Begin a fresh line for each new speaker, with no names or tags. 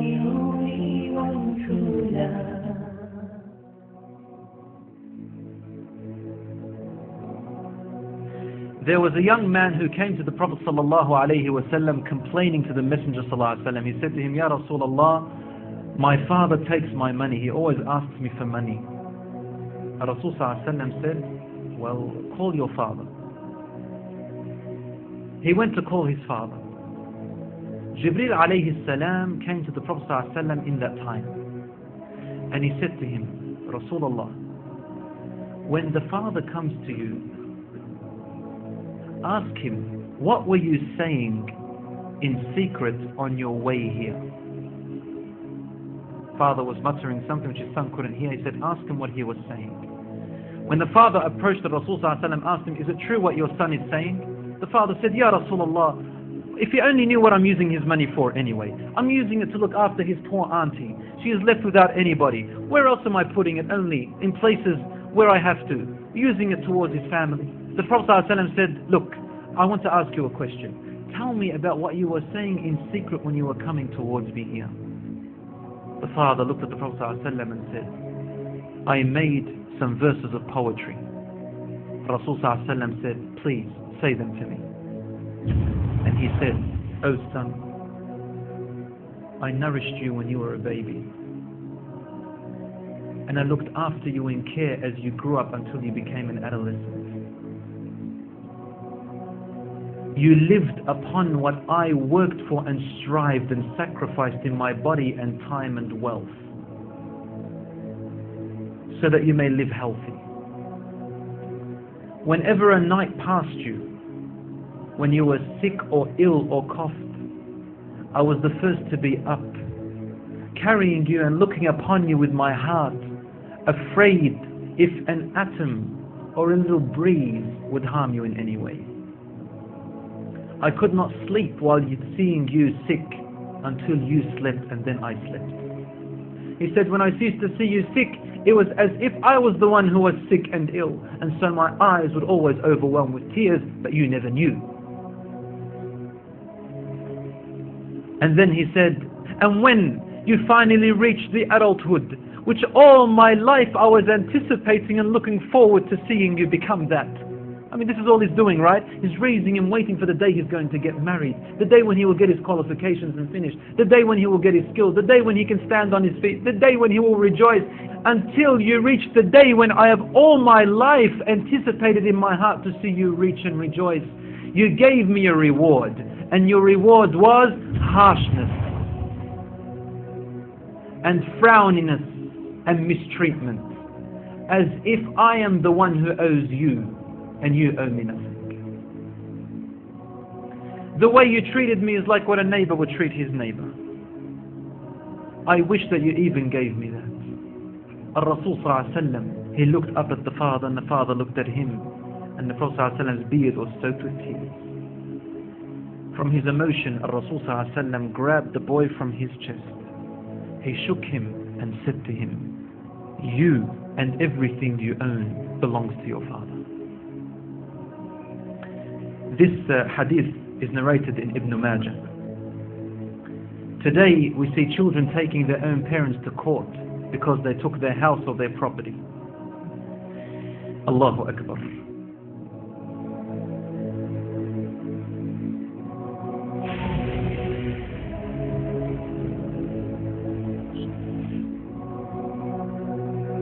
عيوني وانشولا.
There was a young man who came to the Prophet ﷺ complaining to the Messenger ﷺ. He said to him, Ya Rasulullah, my father takes my money. He always asks me for money. Rasul ﷺ said, well, call your father. He went to call his father. Jibreel alayhi salam came to the Prophet ﷺ in that time. And he said to him, Rasulullah, when the father comes to you, ask him, what were you saying in secret on your way here? Father was muttering something which his son couldn't hear. He said, ask him what he was saying. When the father approached the Rasul ﷺ, asked him, is it true what your son is saying? The father said, Ya Rasulullah, if he only knew what I'm using his money for anyway. I'm using it to look after his poor auntie. She is left without anybody. Where else am I putting it? Only in places where I have to. Using it towards his family. The Prophet ﷺ said, look, I want to ask you a question. Tell me about what you were saying in secret when you were coming towards me here. The father looked at the Prophet ﷺ and said, I made some verses of poetry. Rasul ﷺ said, please say them to me. And he said, oh son, I nourished you when you were a baby. And I looked after you in care as you grew up until you became an adolescent. You lived upon what I worked for and strived and sacrificed in my body and time and wealth, so that you may live healthy. Whenever a night passed you, when you were sick or ill or coughed, I was the first to be up, carrying you and looking upon you with my heart, afraid if an atom or a little breeze would harm you in any way. I could not sleep while seeing you sick until you slept, and then I slept. He said, when I ceased to see you sick, it was as if I was the one who was sick and ill, and so my eyes would always overwhelm with tears, but you never knew. And then he said, and when you finally reached the adulthood, which all my life I was anticipating and looking forward to seeing you become that. I mean, this is all he's doing, right? He's raising him, waiting for the day he's going to get married, the day when he will get his qualifications and finish, the day when he will get his skills, the day when he can stand on his feet, the day when he will rejoice, until you reach the day when I have all my life anticipated in my heart to see you reach and rejoice. You gave me a reward, and your reward was harshness and frowniness and mistreatment, as if I am the one who owes you and you owe me nothing. The way you treated me is like what a neighbor would treat his neighbor. I wish that you even gave me that. Rasul ﷺ, he looked up at the father, and the father looked at him, and the Prophet ﷺ's beard was soaked with tears. From his emotion, Rasul ﷺ grabbed the boy from his chest. He shook him and said to him, you and everything you own belongs to your father. This hadith is narrated in Ibn Majah. Today we see children taking their own parents to court because they took their house or their property. Allahu Akbar.